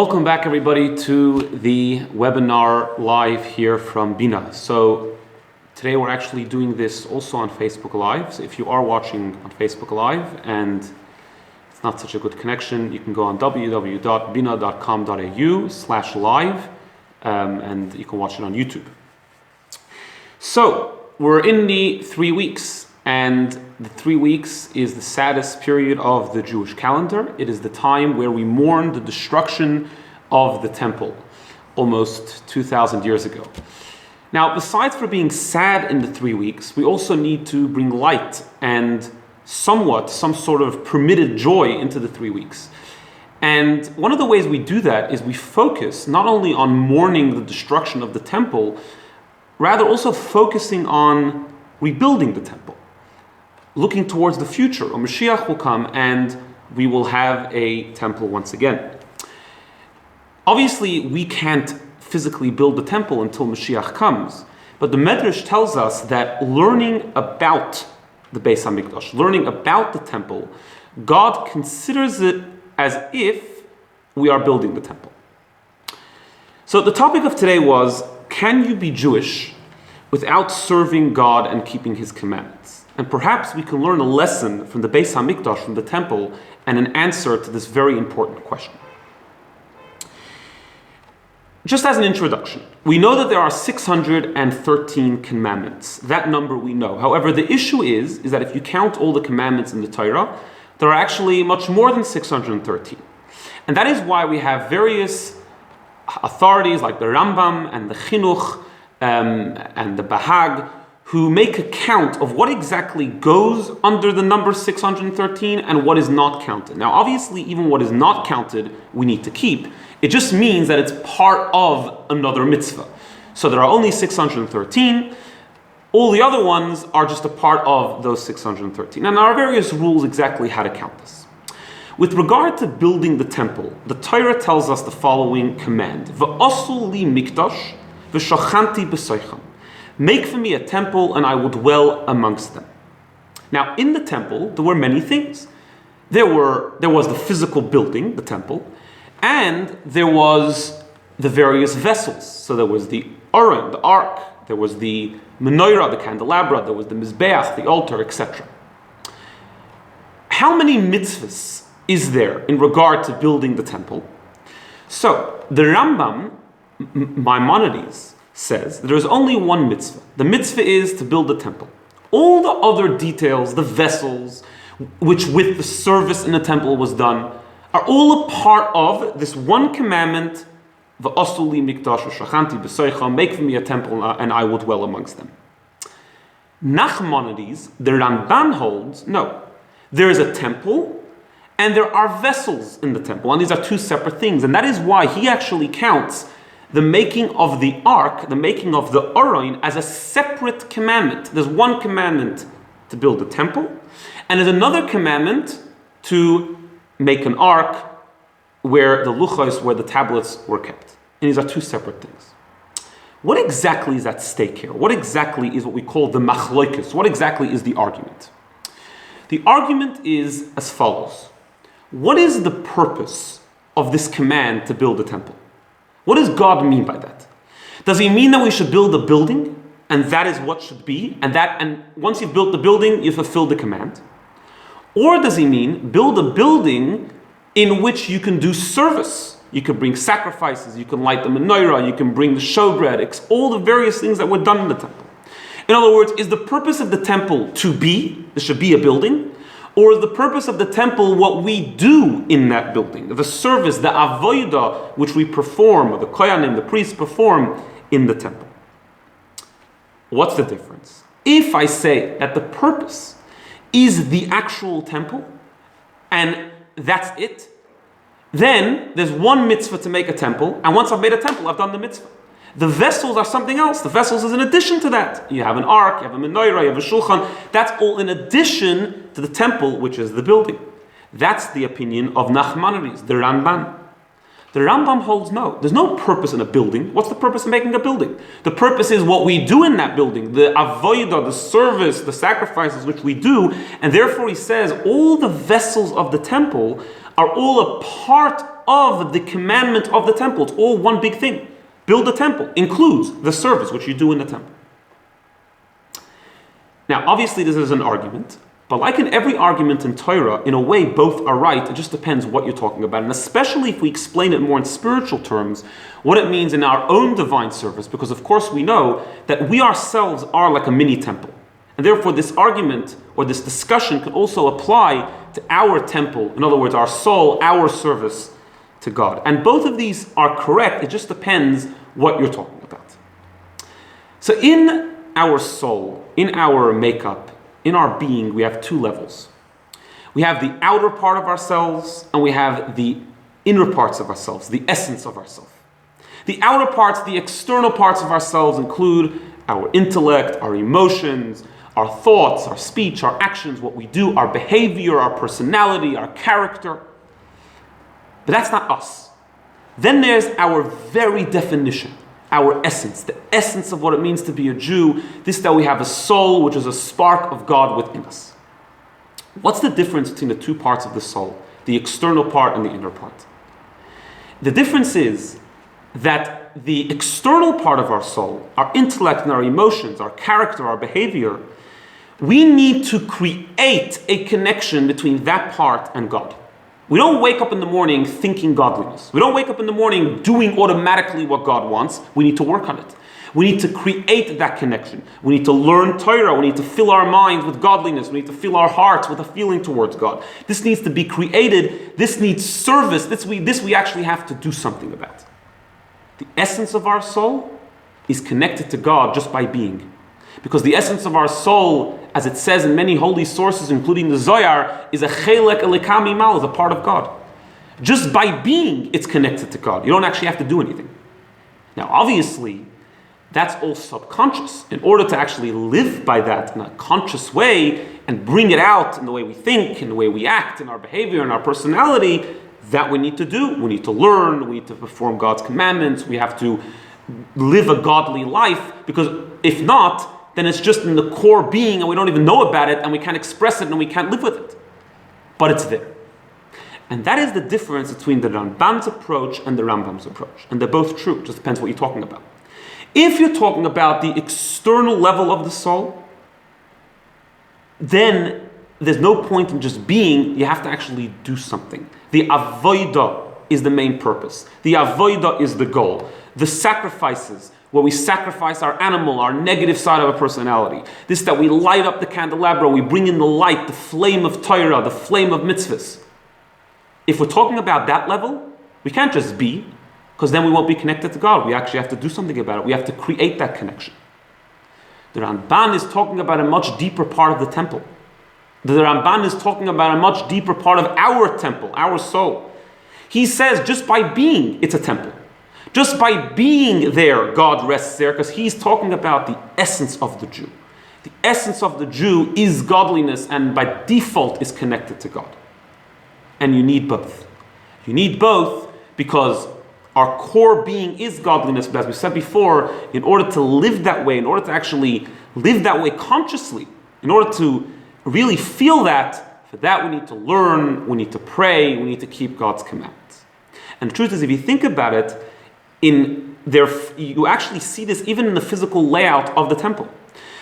Welcome back, everybody, to the webinar live here from BINA. So today we're actually doing this also on Facebook Live. So if you are watching on Facebook Live and it's not such a good connection, you can go on www.bina.com.au/live and you can watch it on YouTube. So we're in the 3 weeks, and the 3 weeks is the saddest period of the Jewish calendar. It is the time where we mourn the destruction of the temple almost 2,000 years ago. Now, besides for being sad in the 3 weeks, we also need to bring light and some sort of permitted joy into the 3 weeks. And one of the ways we do that is we focus not only on mourning the destruction of the temple, rather also focusing on rebuilding the temple, looking towards the future. Mashiach will come and we will have a temple once again. Obviously, we can't physically build the temple until Mashiach comes, but the Medrash tells us that learning about the Beis HaMikdash, learning about the temple, God considers it as if we are building the temple. So the topic of today was, can you be Jewish without serving God and keeping His commandments? And perhaps we can learn a lesson from the Beis HaMikdash, from the temple, and an answer to this very important question. Just as an introduction, we know that there are 613 commandments. That number we know. However, the issue is that if you count all the commandments in the Torah, there are actually much more than 613. And that is why we have various authorities like the Rambam and the Chinuch and the Bahag, who make a count of what exactly goes under the number 613 and what is not counted. Now, obviously, even what is not counted, we need to keep. It just means that it's part of another mitzvah. So there are only 613. All the other ones are just a part of those 613. And there are various rules exactly how to count this. With regard to building the temple, the Torah tells us the following command: V'asu li mikdash v'shachanti b'soichem. Make for me a temple, and I will dwell amongst them. Now, in the temple, there were many things. There was the physical building, the temple, and there was the various vessels. So there was the Aron, the ark, there was the menorah, the candelabra, there was the mizbeach, the altar, etc. How many mitzvahs is there in regard to building the temple? So, the Rambam, Maimonides, says there is only one mitzvah. The mitzvah is to build the temple. All the other details, the vessels, which with the service in the temple was done, are all a part of this one commandment: V'asu li mikdash v'shachanti b'soichem, make for me a temple and I will dwell amongst them. Nachmanides, the Ramban, holds, no, there is a temple and there are vessels in the temple, and these are two separate things, and that is why he actually counts the making of the ark, the making of the Aron, as a separate commandment. There's one commandment to build the temple, and there's another commandment to make an ark where the luchos, where the tablets were kept. And these are two separate things. What exactly is at stake here? What exactly is what we call the machloikos? What exactly is the argument? The argument is as follows. What is the purpose of this command to build the temple? What does God mean by that? Does He mean that we should build a building, and that is what should be, and once you've built the building, you fulfill the command? Or does He mean build a building in which you can do service? You can bring sacrifices, you can light the menorah, you can bring the showbread, all the various things that were done in the temple. In other words, is the purpose of the temple there should be a building? Or is the purpose of the temple what we do in that building? The service, the avodah, which we perform, or the kohanim, the priests perform in the temple. What's the difference? If I say that the purpose is the actual temple, and that's it, then there's one mitzvah to make a temple, and once I've made a temple, I've done the mitzvah. The vessels are something else. The vessels is in addition to that. You have an ark, you have a menorah, you have a shulchan. That's all in addition to the temple, which is the building. That's the opinion of Nachmanides, the Ramban. The Rambam holds no. There's no purpose in a building. What's the purpose of making a building? The purpose is what we do in that building, the avodah, the service, the sacrifices which we do, and therefore he says all the vessels of the temple are all a part of the commandment of the temple. It's all one big thing. Build a temple includes the service which you do in the temple. Now, obviously, this is an argument, but like in every argument in Torah, in a way, both are right. It just depends what you're talking about. And especially if we explain it more in spiritual terms, what it means in our own divine service, because of course we know that we ourselves are like a mini temple. And therefore, this argument or this discussion could also apply to our temple. In other words, our soul, our service to God. And both of these are correct. It just depends what you're talking about. So in our soul, in our makeup, in our being, we have two levels. We have the outer part of ourselves and we have the inner parts of ourselves, the essence of ourselves. The outer parts, the external parts of ourselves include our intellect, our emotions, our thoughts, our speech, our actions, what we do, our behavior, our personality, our character. But that's not us. Then there's our very definition, our essence, the essence of what it means to be a Jew, this that we have a soul, which is a spark of God within us. What's the difference between the two parts of the soul, the external part and the inner part? The difference is that the external part of our soul, our intellect and our emotions, our character, our behavior, we need to create a connection between that part and God. We don't wake up in the morning thinking godliness. We don't wake up in the morning doing automatically what God wants. We need to work on it. We need to create that connection. We need to learn Torah. We need to fill our minds with godliness. We need to fill our hearts with a feeling towards God. This needs to be created. This needs service. This we actually have to do something about. The essence of our soul is connected to God just by being. Because the essence of our soul, as it says in many holy sources, including the Zohar, is a chelek elikam imal, is a part of God. Just by being, it's connected to God. You don't actually have to do anything. Now, obviously, that's all subconscious. In order to actually live by that in a conscious way and bring it out in the way we think, in the way we act, in our behavior, in our personality, that we need to do. We need to learn. We need to perform God's commandments. We have to live a godly life, because if not, then it's just in the core being and we don't even know about it and we can't express it and we can't live with it. But it's there. And that is the difference between the Ramban's approach and the Rambam's approach. And they're both true. It just depends what you're talking about. If you're talking about the external level of the soul, then there's no point in just being. You have to actually do something. The avodah is the main purpose. The avodah is the goal. The sacrifices, where we sacrifice our animal, our negative side of our personality. This that we light up the candelabra, we bring in the light, the flame of Torah, the flame of mitzvahs. If we're talking about that level, we can't just be, because then we won't be connected to God. We actually have to do something about it. We have to create that connection. The Ramban is talking about a much deeper part of the temple. The Ramban is talking about a much deeper part of our temple, our soul. He says just by being, it's a temple. Just by being there, God rests there, because he's talking about the essence of the Jew. The essence of the Jew is godliness and by default is connected to God. And you need both. You need both because our core being is godliness, but as we said before, in order to live that way, in order to actually live that way consciously, in order to really feel that, for that we need to learn, we need to pray, we need to keep God's commandments. And the truth is, if you think about it, you actually see this even in the physical layout of the temple.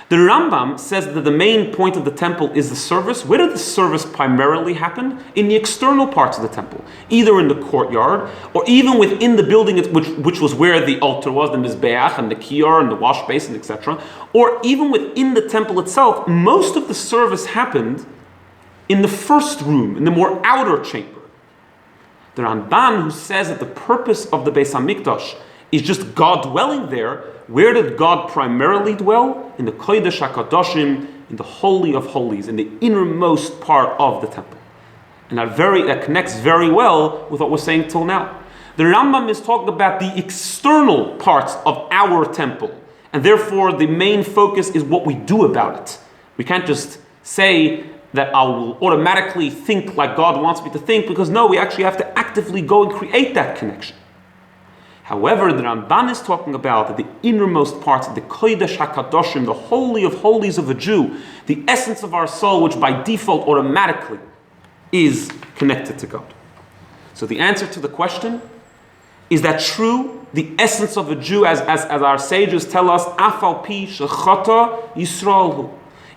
The Rambam says that the main point of the temple is the service. Where did the service primarily happen? In the external parts of the temple, either in the courtyard or even within the building, which was where the altar was, the mizbeach and the kiyar and the wash basin, etc. Or even within the temple itself, most of the service happened in the first room, in the more outer chamber. The Ramban, who says that the purpose of the Beis HaMikdash is just God dwelling there, where did God primarily dwell? In the Kodesh HaKadoshim, in the Holy of Holies, in the innermost part of the temple. And that connects very well with what we're saying till now. The Rambam is talking about the external parts of our temple, and therefore the main focus is what we do about it. We can't just say that I will automatically think like God wants me to think, because no, we actually have to actively go and create that connection. However, the Ramban is talking about the innermost parts of the Kodesh HaKadoshim, the Holy of Holies of a Jew, the essence of our soul, which by default automatically is connected to God. So the answer to the question is that true, the essence of a Jew, as our sages tell us, Afal pi shechata Yisraelhu.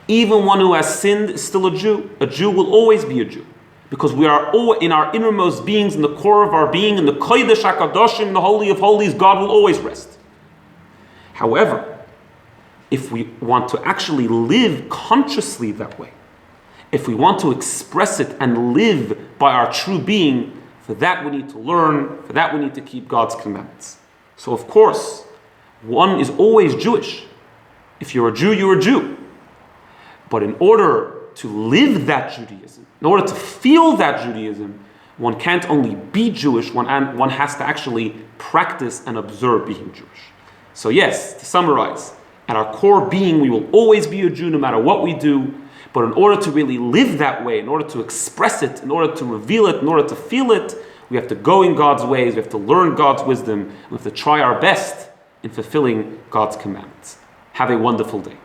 Even one who has sinned is still a Jew. A Jew will always be a Jew. Because we are all in our innermost beings, in the core of our being, in the Kodesh HaKadoshim, in the Holy of Holies, God will always rest. However, if we want to actually live consciously that way, if we want to express it and live by our true being, for that we need to learn, for that we need to keep God's commandments. So of course, one is always Jewish. If you're a Jew, you're a Jew. But in order to live that Judaism, in order to feel that Judaism, one can't only be Jewish, one has to actually practice and observe being Jewish. So yes, to summarize, at our core being, we will always be a Jew no matter what we do. But in order to really live that way, in order to express it, in order to reveal it, in order to feel it, we have to go in God's ways, we have to learn God's wisdom, we have to try our best in fulfilling God's commandments. Have a wonderful day.